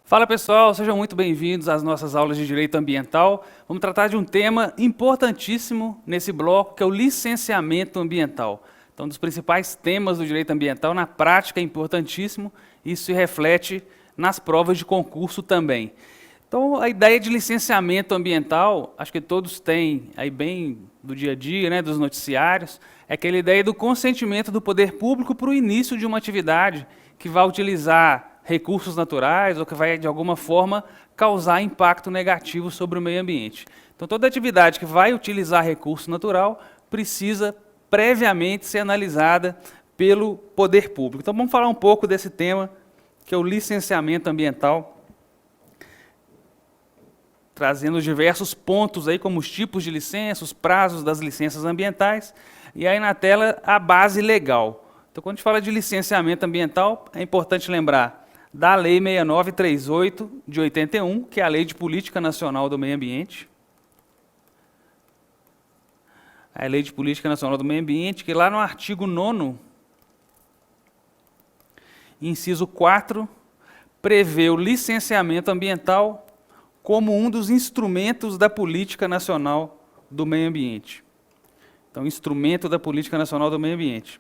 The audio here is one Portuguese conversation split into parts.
Fala pessoal, sejam muito bem-vindos às nossas aulas de Direito Ambiental. Vamos tratar de um tema importantíssimo nesse bloco, que é o licenciamento ambiental. Então, um dos principais temas do direito ambiental, na prática é importantíssimo, e isso se reflete nas provas de concurso também. Então, a ideia de licenciamento ambiental, acho que todos têm aí bem do dia a dia, né, dos noticiários, é aquela ideia do consentimento do poder público para o início de uma atividade que vai utilizar recursos naturais ou que vai, de alguma forma, causar impacto negativo sobre o meio ambiente. Então, toda atividade que vai utilizar recurso natural precisa previamente ser analisada pelo poder público. Então, vamos falar um pouco desse tema, que é o licenciamento ambiental, trazendo diversos pontos aí, como os tipos de licença, os prazos das licenças ambientais, e aí na tela a base legal. Então, quando a gente fala de licenciamento ambiental, é importante lembrar da Lei 6938 de 81, que é a Lei de Política Nacional do Meio Ambiente. A Lei de Política Nacional do Meio Ambiente, que lá no artigo 9º, inciso 4, prevê o licenciamento ambiental como um dos instrumentos da Política Nacional do Meio Ambiente. Então, instrumento da Política Nacional do Meio Ambiente.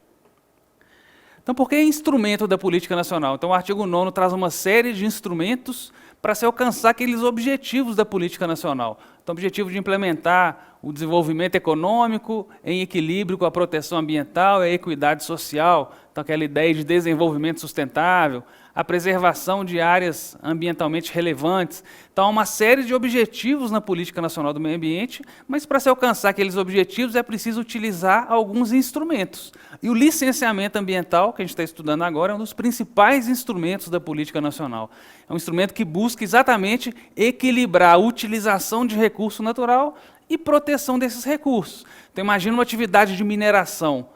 Então, por que instrumento da política nacional? Então, o artigo 9º traz uma série de instrumentos para se alcançar aqueles objetivos da política nacional. Então, o objetivo de implementar o desenvolvimento econômico em equilíbrio com a proteção ambiental e a equidade social. Então, aquela ideia de desenvolvimento sustentável, a preservação de áreas ambientalmente relevantes. Então, há uma série de objetivos na Política Nacional do Meio Ambiente, mas para se alcançar aqueles objetivos é preciso utilizar alguns instrumentos. E o licenciamento ambiental, que a gente está estudando agora, é um dos principais instrumentos da Política Nacional. É um instrumento que busca exatamente equilibrar a utilização de recurso natural e proteção desses recursos. Então, imagina uma atividade de mineração.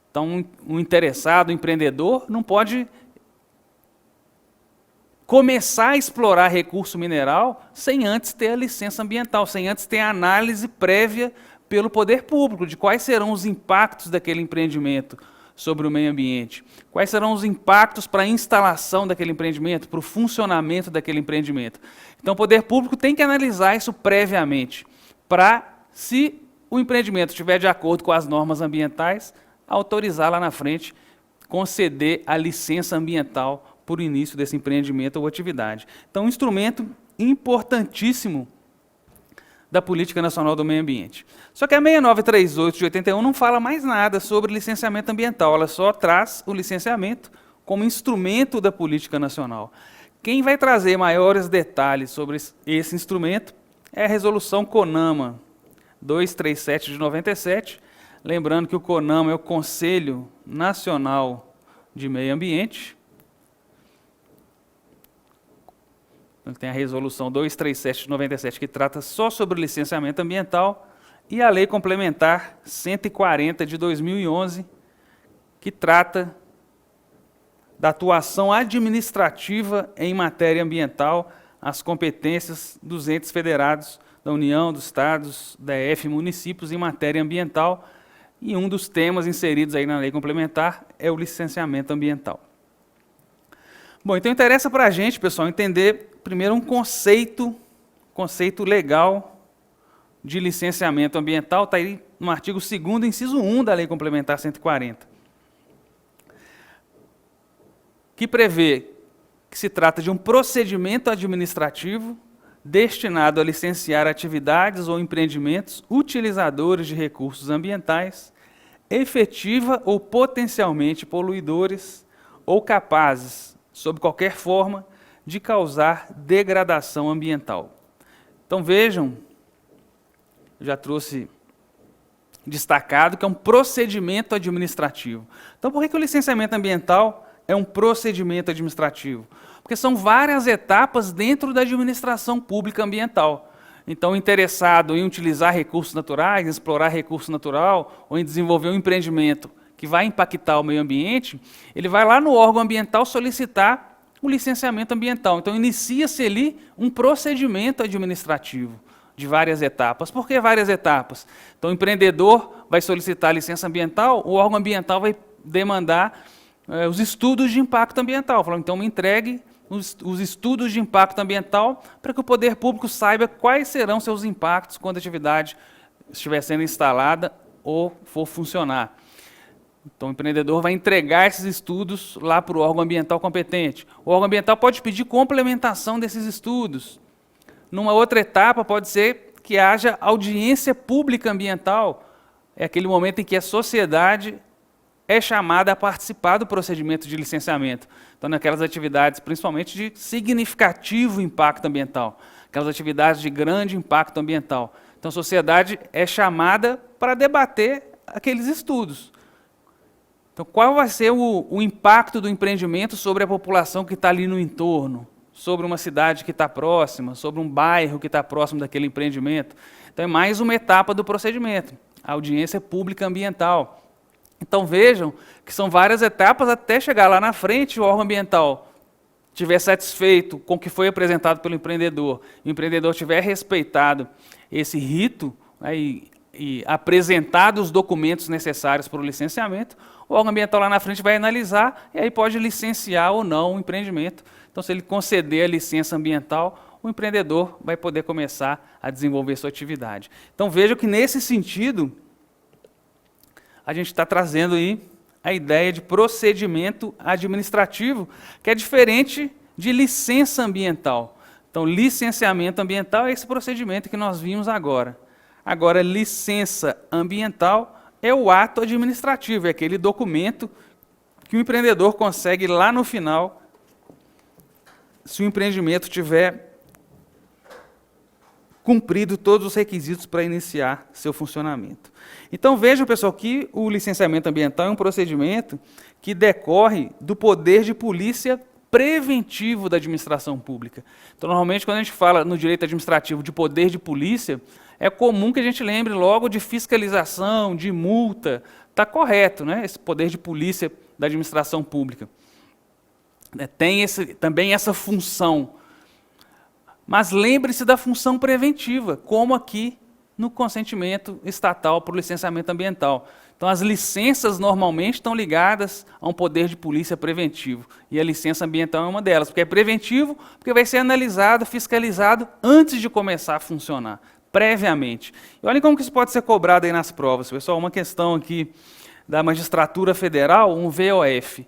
Então, um interessado, um empreendedor, não pode começar a explorar recurso mineral sem antes ter a licença ambiental, sem antes ter a análise prévia pelo poder público de quais serão os impactos daquele empreendimento sobre o meio ambiente, quais serão os impactos para a instalação daquele empreendimento, para o funcionamento daquele empreendimento. Então, o poder público tem que analisar isso previamente, para, se o empreendimento estiver de acordo com as normas ambientais, autorizar lá na frente, conceder a licença ambiental por início desse empreendimento ou atividade. Então, um instrumento importantíssimo da Política Nacional do Meio Ambiente. Só que a 6938 de 81 não fala mais nada sobre licenciamento ambiental, ela só traz o licenciamento como instrumento da Política Nacional. Quem vai trazer maiores detalhes sobre esse instrumento é a Resolução CONAMA 237 de 97, lembrando que o CONAMA é o Conselho Nacional de Meio Ambiente. Tem a Resolução 237 de 97, que trata só sobre licenciamento ambiental, e a Lei Complementar 140 de 2011, que trata da atuação administrativa em matéria ambiental, as competências dos entes federados da União, dos Estados, DF, municípios em matéria ambiental, e um dos temas inseridos aí na Lei Complementar é o licenciamento ambiental. Bom, então interessa para a gente, pessoal, entender primeiro um conceito legal de licenciamento ambiental, está aí no artigo 2º, inciso 1 da Lei Complementar 140, que prevê que se trata de um procedimento administrativo destinado a licenciar atividades ou empreendimentos utilizadores de recursos ambientais, efetiva ou potencialmente poluidores ou capazes, sob qualquer forma, de causar degradação ambiental. Então vejam, eu já trouxe destacado que é um procedimento administrativo. Então por que o licenciamento ambiental é um procedimento administrativo? Porque são várias etapas dentro da administração pública ambiental. Então, o interessado em utilizar recursos naturais, em explorar recurso natural, ou em desenvolver um empreendimento que vai impactar o meio ambiente, ele vai lá no órgão ambiental solicitar o licenciamento ambiental. Então, inicia-se ali um procedimento administrativo de várias etapas. Por que várias etapas? Então, o empreendedor vai solicitar a licença ambiental, o órgão ambiental vai demandar os estudos de impacto ambiental. Falando, então, me entregue os estudos de impacto ambiental para que o poder público saiba quais serão seus impactos quando a atividade estiver sendo instalada ou for funcionar. Então, o empreendedor vai entregar esses estudos lá para o órgão ambiental competente. O órgão ambiental pode pedir complementação desses estudos. Numa outra etapa, pode ser que haja audiência pública ambiental. É aquele momento em que a sociedade é chamada a participar do procedimento de licenciamento. Então, naquelas atividades, principalmente de significativo impacto ambiental, aquelas atividades de grande impacto ambiental. Então, a sociedade é chamada para debater aqueles estudos. Então, qual vai ser o impacto do empreendimento sobre a população que está ali no entorno, sobre uma cidade que está próxima, sobre um bairro que está próximo daquele empreendimento? Então, é mais uma etapa do procedimento, a audiência pública ambiental. Então, vejam que são várias etapas até chegar lá na frente, o órgão ambiental estiver satisfeito com o que foi apresentado pelo empreendedor, e o empreendedor tiver respeitado esse rito, né, e apresentado os documentos necessários para o licenciamento, o órgão ambiental lá na frente vai analisar e aí pode licenciar ou não o empreendimento. Então, se ele conceder a licença ambiental, o empreendedor vai poder começar a desenvolver sua atividade. Então, vejam que nesse sentido, a gente está trazendo aí a ideia de procedimento administrativo, que é diferente de licença ambiental. Então, licenciamento ambiental é esse procedimento que nós vimos agora. Agora, licença ambiental é o ato administrativo, é aquele documento que o empreendedor consegue lá no final, se o empreendimento tiver cumprido todos os requisitos para iniciar seu funcionamento. Então, vejam, pessoal, que o licenciamento ambiental é um procedimento que decorre do poder de polícia preventivo da administração pública. Então, normalmente, quando a gente fala no direito administrativo de poder de polícia, é comum que a gente lembre logo de fiscalização, de multa. Está correto, né? Esse poder de polícia da administração pública. Tem também essa função. Mas lembre-se da função preventiva, como aqui no consentimento estatal para o licenciamento ambiental. Então, as licenças normalmente estão ligadas a um poder de polícia preventivo. E a licença ambiental é uma delas, porque é preventivo, porque vai ser analisado, fiscalizado antes de começar a funcionar, previamente. E olhem como que isso pode ser cobrado aí nas provas, pessoal. Uma questão aqui da Magistratura Federal, um VOF.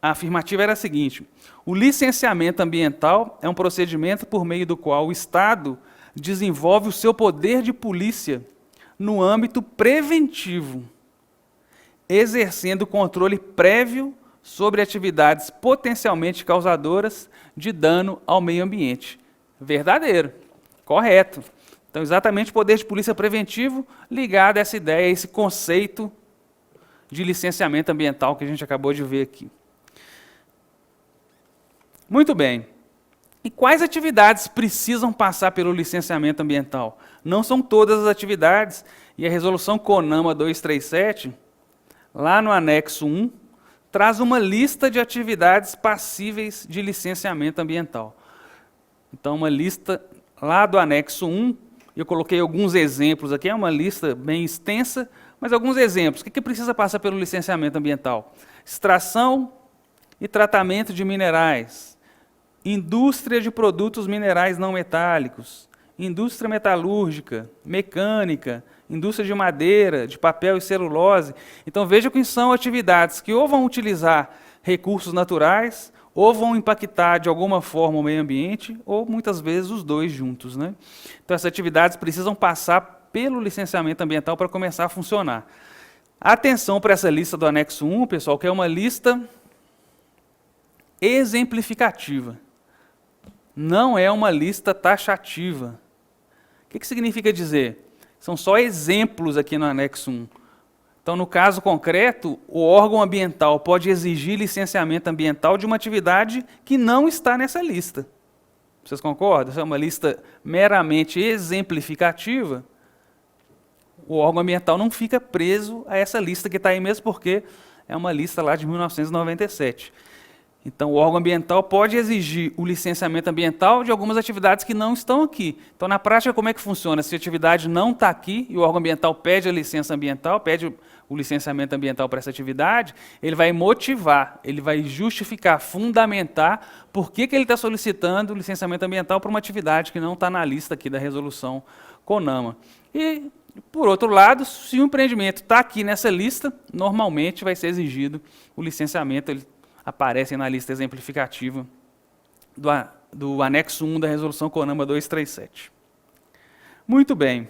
A afirmativa era a seguinte: o licenciamento ambiental é um procedimento por meio do qual o Estado desenvolve o seu poder de polícia no âmbito preventivo, exercendo controle prévio sobre atividades potencialmente causadoras de dano ao meio ambiente. Verdadeiro, correto. Então, exatamente o poder de polícia preventivo ligado a essa ideia, a esse conceito de licenciamento ambiental que a gente acabou de ver aqui. Muito bem. E quais atividades precisam passar pelo licenciamento ambiental? Não são todas as atividades, e a resolução CONAMA 237, lá no anexo 1, traz uma lista de atividades passíveis de licenciamento ambiental. Então, uma lista lá do anexo 1, eu coloquei alguns exemplos aqui, é uma lista bem extensa, mas alguns exemplos. O que precisa passar pelo licenciamento ambiental? Extração e tratamento de minerais, indústria de produtos minerais não metálicos, indústria metalúrgica, mecânica, indústria de madeira, de papel e celulose. Então, veja que são atividades que ou vão utilizar recursos naturais, ou vão impactar de alguma forma o meio ambiente, ou muitas vezes os dois juntos, né? Então, essas atividades precisam passar pelo licenciamento ambiental para começar a funcionar. Atenção para essa lista do anexo 1, pessoal, que é uma lista exemplificativa. Não é uma lista taxativa. O que significa dizer? São só exemplos aqui no anexo 1. Então, no caso concreto, o órgão ambiental pode exigir licenciamento ambiental de uma atividade que não está nessa lista. Vocês concordam? Essa é uma lista meramente exemplificativa. O órgão ambiental não fica preso a essa lista que está aí mesmo, porque é uma lista lá de 1997. Então, o órgão ambiental pode exigir o licenciamento ambiental de algumas atividades que não estão aqui. Então, na prática, como é que funciona? Se a atividade não está aqui e o órgão ambiental pede a licença ambiental, pede o licenciamento ambiental para essa atividade, ele vai motivar, ele vai justificar, fundamentar por que ele está solicitando o licenciamento ambiental para uma atividade que não está na lista aqui da resolução CONAMA. E, por outro lado, se o empreendimento está aqui nessa lista, normalmente vai ser exigido o licenciamento, ele aparece na lista exemplificativa do anexo 1 da resolução CONAMA 237. Muito bem.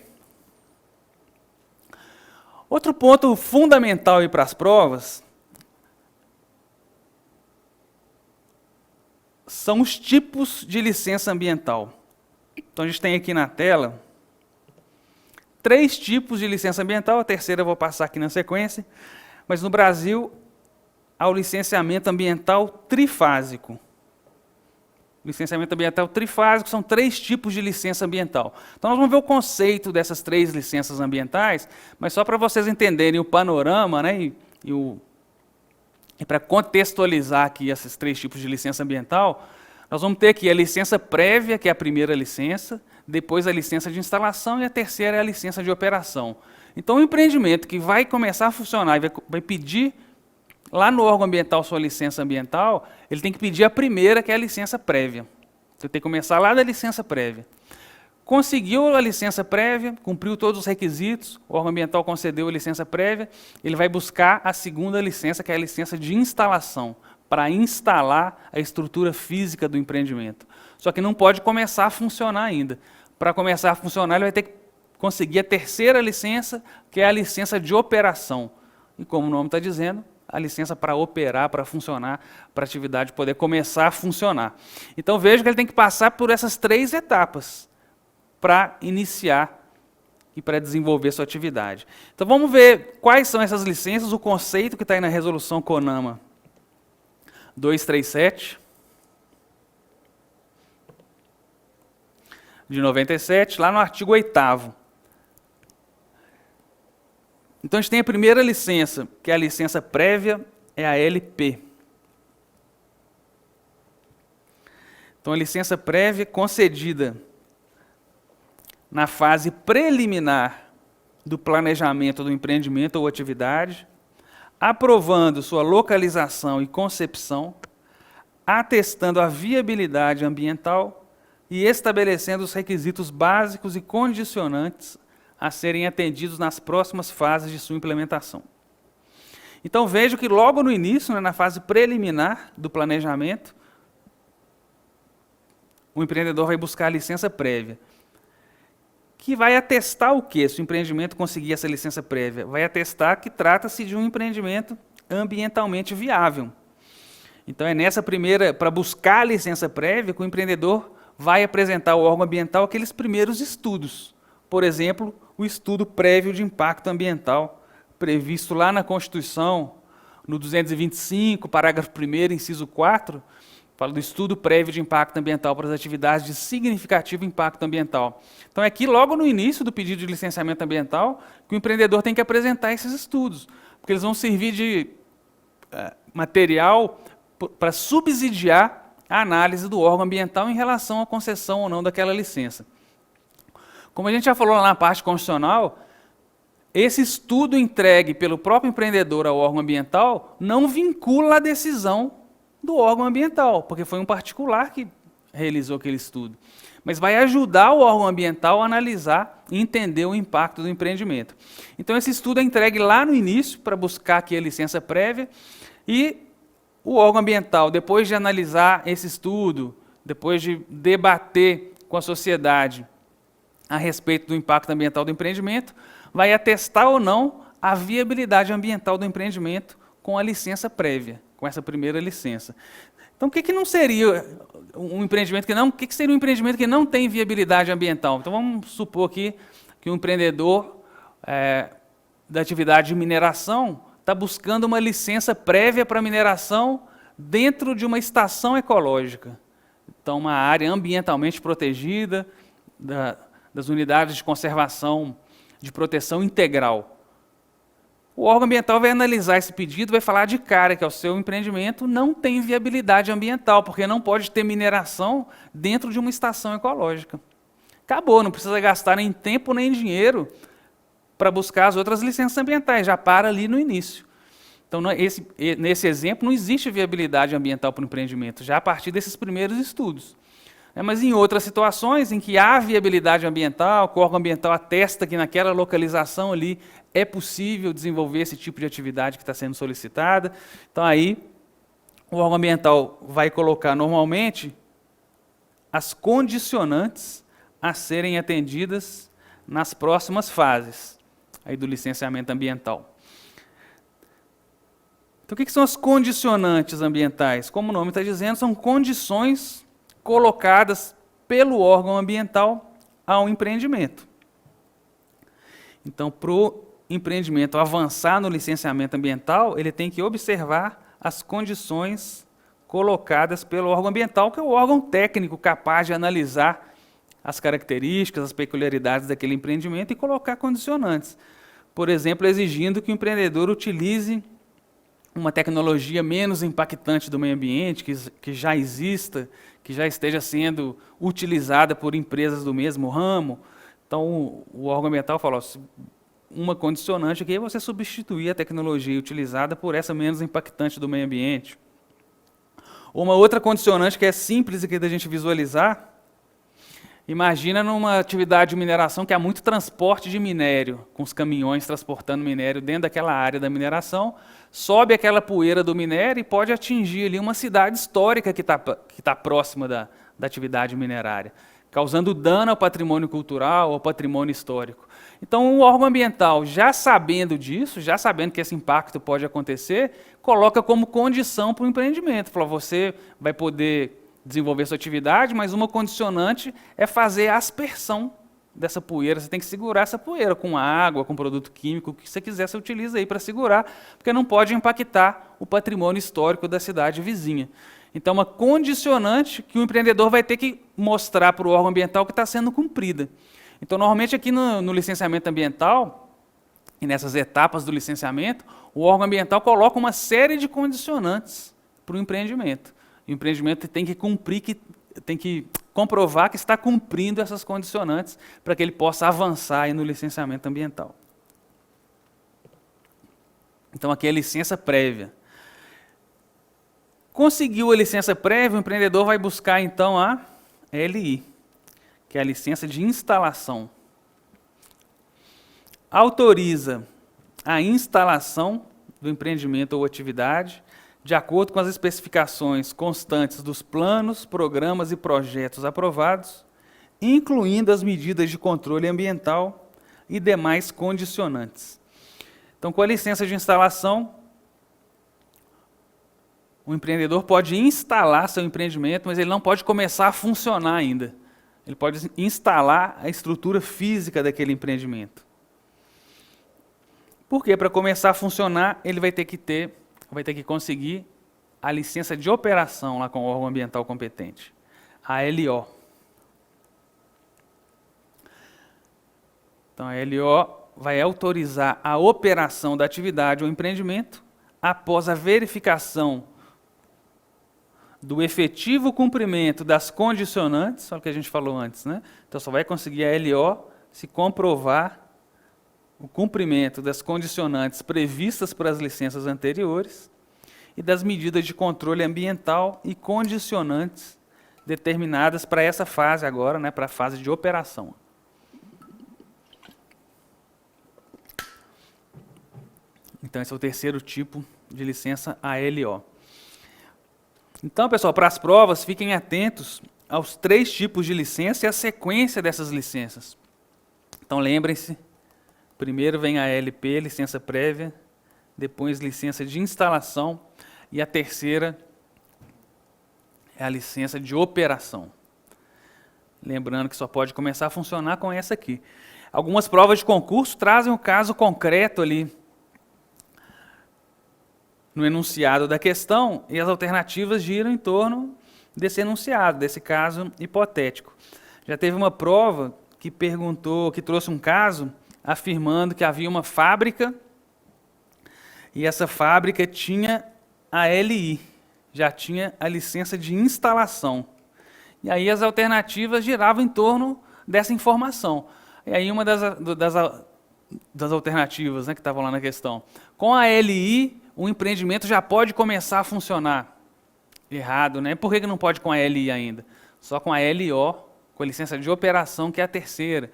Outro ponto fundamental para as provas são os tipos de licença ambiental. Então, a gente tem aqui na tela 3 tipos de licença ambiental, a terceira eu vou passar aqui na sequência, mas no Brasil há o licenciamento ambiental trifásico. Licenciamento ambiental trifásico são 3 tipos de licença ambiental. Então, nós vamos ver o conceito dessas 3 licenças ambientais, mas só para vocês entenderem o panorama, né, e para contextualizar aqui esses 3 tipos de licença ambiental, nós vamos ter aqui a licença prévia, que é a primeira licença, depois a licença de instalação e a terceira é a licença de operação. Então, o empreendimento que vai começar a funcionar e vai pedir lá no órgão ambiental sua licença ambiental, ele tem que pedir a primeira, que é a licença prévia. Você tem que começar lá da licença prévia. Conseguiu a licença prévia, cumpriu todos os requisitos, o órgão ambiental concedeu a licença prévia, ele vai buscar a segunda licença, que é a licença de instalação, para instalar a estrutura física do empreendimento. Só que não pode começar a funcionar ainda. Para começar a funcionar, ele vai ter que conseguir a terceira licença, que é a licença de operação. E como o nome está dizendo, a licença para operar, para funcionar, para a atividade poder começar a funcionar. Então, veja que ele tem que passar por essas 3 etapas para iniciar e para desenvolver sua atividade. Então, vamos ver quais são essas licenças, o conceito que está aí na resolução CONAMA 237, de 97, lá no artigo 8º. Então, a gente tem a primeira licença, que é a licença prévia, é a LP. Então, a licença prévia concedida na fase preliminar do planejamento do empreendimento ou atividade, aprovando sua localização e concepção, atestando a viabilidade ambiental e estabelecendo os requisitos básicos e condicionantes a serem atendidos nas próximas fases de sua implementação. Então, vejo que logo no início, né, na fase preliminar do planejamento, o empreendedor vai buscar a licença prévia, que vai atestar o quê? Se o empreendimento conseguir essa licença prévia, vai atestar que trata-se de um empreendimento ambientalmente viável. Então, é nessa primeira, para buscar a licença prévia, que o empreendedor vai apresentar ao órgão ambiental aqueles primeiros estudos. Por exemplo, o estudo prévio de impacto ambiental, previsto lá na Constituição, no 225, parágrafo 1º, inciso 4, fala do estudo prévio de impacto ambiental para as atividades de significativo impacto ambiental. Então, é aqui, logo no início do pedido de licenciamento ambiental, que o empreendedor tem que apresentar esses estudos, porque eles vão servir de material para subsidiar a análise do órgão ambiental em relação à concessão ou não daquela licença. Como a gente já falou lá na parte constitucional, esse estudo entregue pelo próprio empreendedor ao órgão ambiental não vincula a decisão do órgão ambiental, porque foi um particular que realizou aquele estudo. Mas vai ajudar o órgão ambiental a analisar e entender o impacto do empreendimento. Então, esse estudo é entregue lá no início, para buscar aqui a licença prévia, e o órgão ambiental, depois de analisar esse estudo, depois de debater com a sociedade a respeito do impacto ambiental do empreendimento, vai atestar ou não a viabilidade ambiental do empreendimento com a licença prévia, com essa primeira licença. Então, o que não seria um empreendimento que não, o que seria um empreendimento que não tem viabilidade ambiental? Então, vamos supor aqui que um empreendedor da atividade de mineração está buscando uma licença prévia para mineração dentro de uma estação ecológica. Então, uma área ambientalmente protegida, das unidades de conservação de proteção integral. O órgão ambiental vai analisar esse pedido, vai falar de cara que o seu empreendimento não tem viabilidade ambiental, porque não pode ter mineração dentro de uma estação ecológica. Acabou, não precisa gastar nem tempo nem dinheiro para buscar as outras licenças ambientais, já para ali no início. Então, nesse exemplo, não existe viabilidade ambiental para o empreendimento, já a partir desses primeiros estudos. Mas em outras situações em que há viabilidade ambiental, que o órgão ambiental atesta que naquela localização ali é possível desenvolver esse tipo de atividade que está sendo solicitada, então aí o órgão ambiental vai colocar normalmente as condicionantes a serem atendidas nas próximas fases aí do licenciamento ambiental. Então, o que são as condicionantes ambientais? Como o nome está dizendo, são condições colocadas pelo órgão ambiental ao empreendimento. Então, para o empreendimento avançar no licenciamento ambiental, ele tem que observar as condições colocadas pelo órgão ambiental, que é o órgão técnico capaz de analisar as características, as peculiaridades daquele empreendimento e colocar condicionantes. Por exemplo, exigindo que o empreendedor utilize uma tecnologia menos impactante do meio ambiente, que já exista, que já esteja sendo utilizada por empresas do mesmo ramo. Então, o órgão ambiental fala, uma condicionante aqui é você substituir a tecnologia utilizada por essa menos impactante do meio ambiente. Uma outra condicionante que é simples aqui da gente visualizar, imagina numa atividade de mineração que há muito transporte de minério, com os caminhões transportando minério dentro daquela área da mineração, sobe aquela poeira do minério e pode atingir ali uma cidade histórica que tá próxima da atividade minerária, causando dano ao patrimônio cultural, ao patrimônio histórico. Então, o órgão ambiental, já sabendo disso, já sabendo que esse impacto pode acontecer, coloca como condição para o empreendimento. Fala, você vai poder desenvolver sua atividade, mas uma condicionante é fazer a aspersão dessa poeira. Você tem que segurar essa poeira com água, com produto químico, o que você quiser, você utiliza aí para segurar, porque não pode impactar o patrimônio histórico da cidade vizinha. Então, uma condicionante que o empreendedor vai ter que mostrar para o órgão ambiental que está sendo cumprida. Então, normalmente aqui no licenciamento ambiental, e nessas etapas do licenciamento, o órgão ambiental coloca uma série de condicionantes para o empreendimento. E o empreendimento tem que cumprir, tem que comprovar que está cumprindo essas condicionantes para que ele possa avançar aí no licenciamento ambiental. Então, aqui é a licença prévia. Conseguiu a licença prévia, o empreendedor vai buscar, então, a LI, que é a licença de instalação. Autoriza a instalação do empreendimento ou atividade de acordo com as especificações constantes dos planos, programas e projetos aprovados, incluindo as medidas de controle ambiental e demais condicionantes. Então, com a licença de instalação, o empreendedor pode instalar seu empreendimento, mas ele não pode começar a funcionar ainda. Ele pode instalar a estrutura física daquele empreendimento. Porque para começar a funcionar, ele vai ter que conseguir a licença de operação lá com o órgão ambiental competente, a LO. Então, a LO vai autorizar a operação da atividade ou empreendimento após a verificação do efetivo cumprimento das condicionantes, olha o que a gente falou antes, né? Então, só vai conseguir a LO se comprovar o cumprimento das condicionantes previstas para as licenças anteriores e das medidas de controle ambiental e condicionantes determinadas para essa fase agora, né, para a fase de operação. Então, esse é o terceiro tipo de licença ALO. Então, pessoal, para as provas, fiquem atentos aos 3 tipos de licença e a sequência dessas licenças. Então, lembrem-se, primeiro vem a LP, licença prévia, depois licença de instalação e a terceira é a licença de operação. Lembrando que só pode começar a funcionar com essa aqui. Algumas provas de concurso trazem um caso concreto ali no enunciado da questão e as alternativas giram em torno desse enunciado, desse caso hipotético. Já teve uma prova que trouxe um caso afirmando que havia uma fábrica E essa fábrica tinha a LI, já tinha a licença de instalação. E aí as alternativas giravam em torno dessa informação. E aí uma das alternativas, né, que estavam lá na questão. Com a LI, o empreendimento já pode começar a funcionar. Errado, né? Por que não pode com a LI ainda? Só com a LO, com a licença de operação, que é a terceira.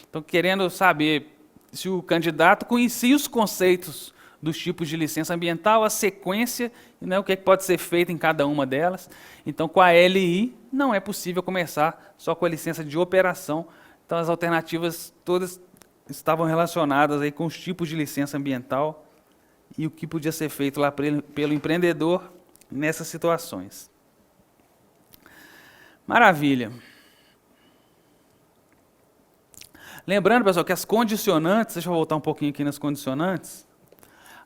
Então, querendo saber se o candidato conhecia os conceitos dos tipos de licença ambiental, a sequência, né, o que pode ser feito em cada uma delas. Então, com a LI, não é possível começar só com a licença de operação. Então, as alternativas todas estavam relacionadas aí com os tipos de licença ambiental e o que podia ser feito lá pelo empreendedor nessas situações. Maravilha. Lembrando, pessoal, que as condicionantes, deixa eu voltar um pouquinho aqui nas condicionantes.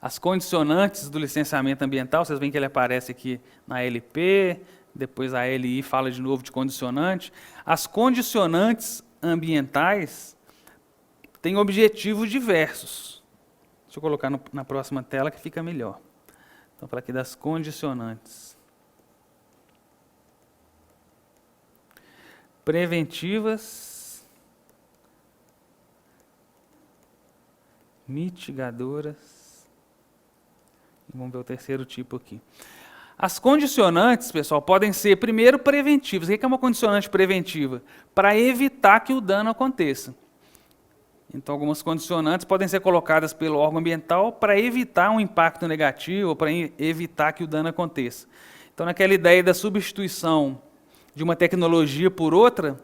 As condicionantes do licenciamento ambiental, vocês veem que ele aparece aqui na LP, depois a LI fala de novo de condicionante. As condicionantes ambientais têm objetivos diversos. Deixa eu colocar na próxima tela que fica melhor. Então, para aqui das condicionantes. Preventivas, mitigadoras. Vamos ver o terceiro tipo aqui. As condicionantes, pessoal, podem ser, primeiro, preventivas. O que é uma condicionante preventiva? Para evitar que o dano aconteça. Então, algumas condicionantes podem ser colocadas pelo órgão ambiental para evitar um impacto negativo, para evitar que o dano aconteça. Então, naquela ideia da substituição de uma tecnologia por outra,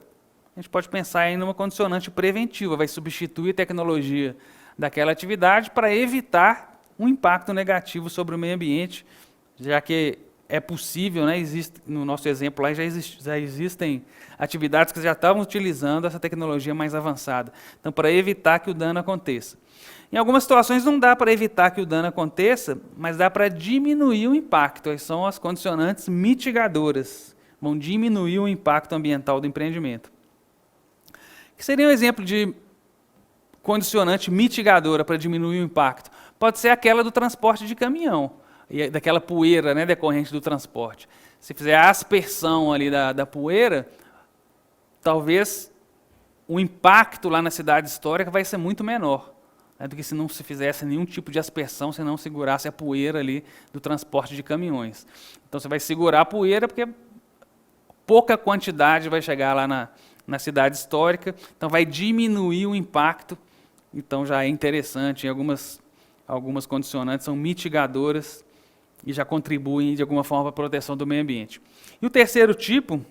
a gente pode pensar em uma condicionante preventiva, vai substituir a tecnologia daquela atividade para evitar um impacto negativo sobre o meio ambiente, já que é possível, né, existe, no nosso exemplo lá já existem atividades que já estavam utilizando essa tecnologia mais avançada. Então, para evitar que o dano aconteça. Em algumas situações não dá para evitar que o dano aconteça, mas dá para diminuir o impacto. Aí são as condicionantes mitigadoras. Vão diminuir o impacto ambiental do empreendimento. Que seria um exemplo de condicionante mitigadora para diminuir o impacto? Pode ser aquela do transporte de caminhão, e daquela poeira, né, decorrente do transporte. Se fizer a aspersão ali da poeira, talvez o impacto lá na cidade histórica vai ser muito menor, né, do que se não se fizesse nenhum tipo de aspersão, se não segurasse a poeira ali do transporte de caminhões. Então você vai segurar a poeira porque pouca quantidade vai chegar lá na cidade histórica, então vai diminuir o impacto. Então já é interessante, algumas condicionantes são mitigadoras e já contribuem de alguma forma para a proteção do meio ambiente. E o terceiro tipo,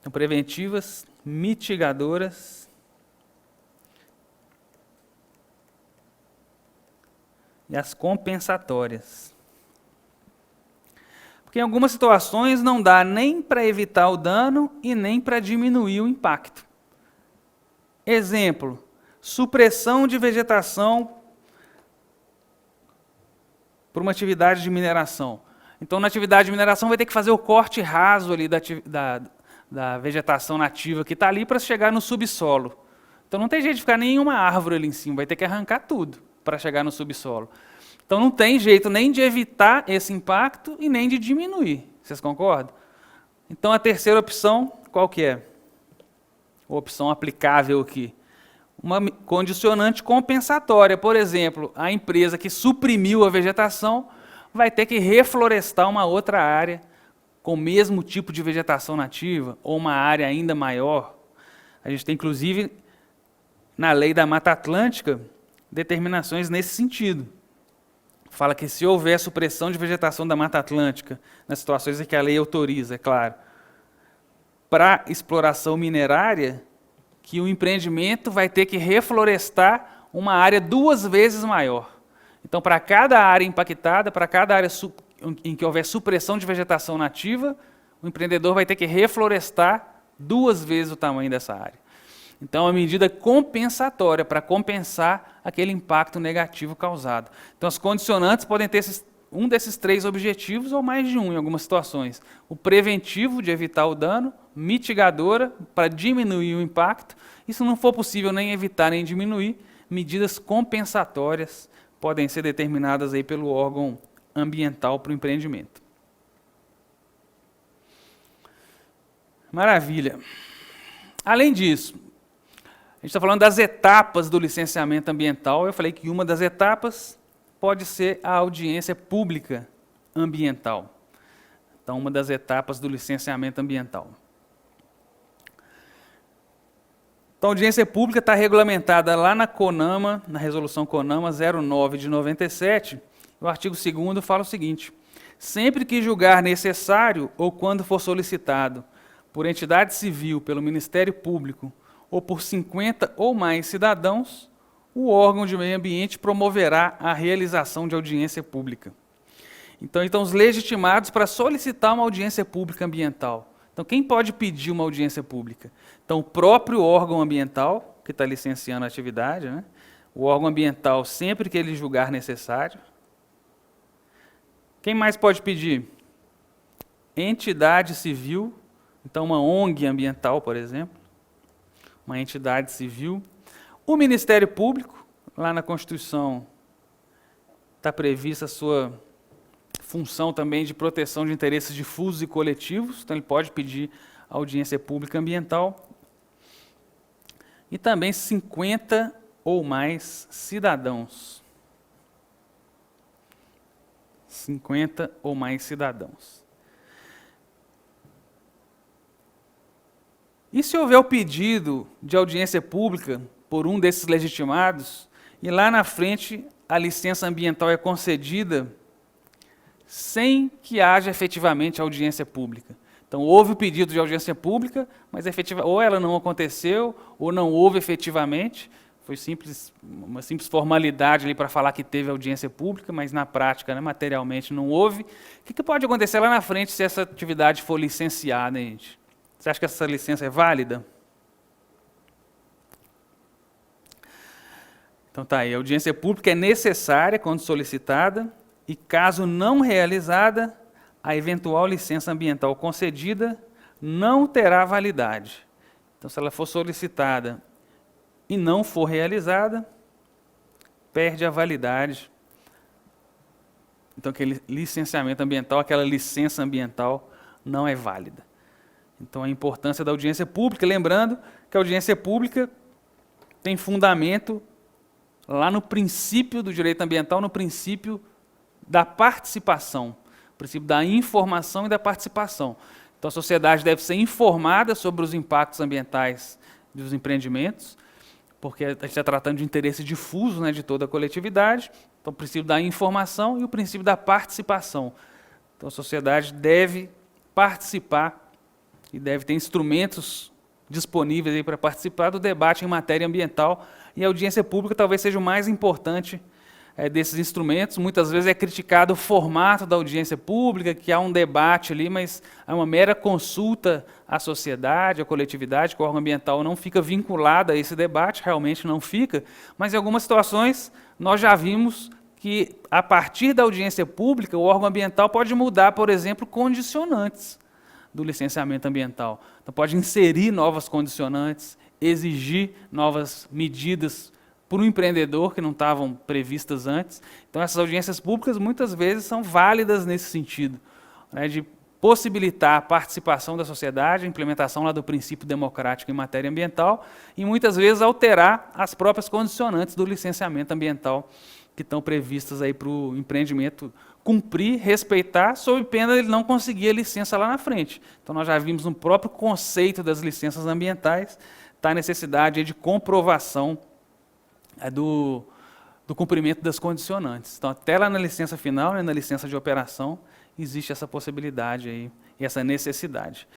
são preventivas, mitigadoras e as compensatórias. Porque em algumas situações não dá nem para evitar o dano e nem para diminuir o impacto. Exemplo, supressão de vegetação por uma atividade de mineração. Então, na atividade de mineração, vai ter que fazer o corte raso ali da vegetação nativa que está ali para chegar no subsolo. Então, não tem jeito de ficar nenhuma árvore ali em cima, vai ter que arrancar tudo para chegar no subsolo. Então, não tem jeito nem de evitar esse impacto e nem de diminuir. Vocês concordam? Então, a terceira opção, qual que é? A opção aplicável aqui. Uma condicionante compensatória. Por exemplo, a empresa que suprimiu a vegetação vai ter que reflorestar uma outra área com o mesmo tipo de vegetação nativa ou uma área ainda maior. A gente tem, inclusive, na lei da Mata Atlântica, determinações nesse sentido. Fala que se houver supressão de vegetação da Mata Atlântica, nas situações em que a lei autoriza, é claro, para exploração minerária, que o empreendimento vai ter que reflorestar uma área 2 vezes maior. Então, para cada área impactada, para cada área em que houver supressão de vegetação nativa, o empreendedor vai ter que reflorestar 2 vezes o tamanho dessa área. Então, é uma medida compensatória para compensar aquele impacto negativo causado. Então, as condicionantes podem ter um desses 3 objetivos ou mais de um em algumas situações. O preventivo, de evitar o dano, mitigadora, para diminuir o impacto. E se não for possível nem evitar nem diminuir, medidas compensatórias podem ser determinadas aí pelo órgão ambiental para o empreendimento. Maravilha. Além disso, a gente está falando das etapas do licenciamento ambiental. Eu falei que uma das etapas pode ser a audiência pública ambiental. Então, uma das etapas do licenciamento ambiental. Então, a audiência pública está regulamentada lá na CONAMA, na resolução CONAMA 09 de 97. O artigo 2º fala o seguinte: sempre que julgar necessário ou quando for solicitado por entidade civil, pelo Ministério Público ou por 50 ou mais cidadãos, o órgão de meio ambiente promoverá a realização de audiência pública. Então, estão os legitimados para solicitar uma audiência pública ambiental. Então, quem pode pedir uma audiência pública? Então, o próprio órgão ambiental, que está licenciando a atividade, né? O órgão ambiental, sempre que ele julgar necessário. Quem mais pode pedir? Entidade civil, então uma ONG ambiental, por exemplo, uma entidade civil. O Ministério Público, lá na Constituição está prevista a sua função também de proteção de interesses difusos e coletivos, então ele pode pedir audiência pública ambiental. E também 50 ou mais cidadãos. 50 ou mais cidadãos. E se houver o pedido de audiência pública por um desses legitimados, e lá na frente a licença ambiental é concedida sem que haja efetivamente audiência pública. Então, houve o pedido de audiência pública, mas ou ela não aconteceu, ou não houve efetivamente. Foi uma simples formalidade ali para falar que teve audiência pública, mas na prática, né, materialmente, não houve. O que pode acontecer lá na frente se essa atividade for licenciada, hein, gente? Você acha que essa licença é válida? Então tá aí, a audiência pública é necessária quando solicitada, e caso não realizada, a eventual licença ambiental concedida não terá validade. Então, se ela for solicitada e não for realizada, perde a validade. Então, aquele licenciamento ambiental, aquela licença ambiental não é válida. Então, a importância da audiência pública, lembrando que a audiência pública tem fundamento lá no princípio do direito ambiental, no princípio da participação, o princípio da informação e da participação. Então, a sociedade deve ser informada sobre os impactos ambientais dos empreendimentos, porque a gente está tratando de interesse difuso, né, de toda a coletividade. Então, o princípio da informação e o princípio da participação. Então, a sociedade deve participar e deve ter instrumentos disponíveis para participar do debate em matéria ambiental, e a audiência pública talvez seja o mais importante desses instrumentos. Muitas vezes é criticado o formato da audiência pública, que há um debate ali, mas é uma mera consulta à sociedade, à coletividade, que o órgão ambiental não fica vinculado a esse debate, realmente não fica, mas em algumas situações nós já vimos que, a partir da audiência pública, o órgão ambiental pode mudar, por exemplo, condicionantes do licenciamento ambiental. Então, pode inserir novas condicionantes, exigir novas medidas para o empreendedor que não estavam previstas antes. Então, essas audiências públicas muitas vezes são válidas nesse sentido, né, de possibilitar a participação da sociedade, a implementação lá do princípio democrático em matéria ambiental, e muitas vezes alterar as próprias condicionantes do licenciamento ambiental que estão previstas aí para o empreendimento cumprir, respeitar, sob pena de ele não conseguir a licença lá na frente. Então, nós já vimos no próprio conceito das licenças ambientais, está a necessidade de comprovação do cumprimento das condicionantes. Então, até lá na licença final, né, na licença de operação, existe essa possibilidade aí, e essa necessidade.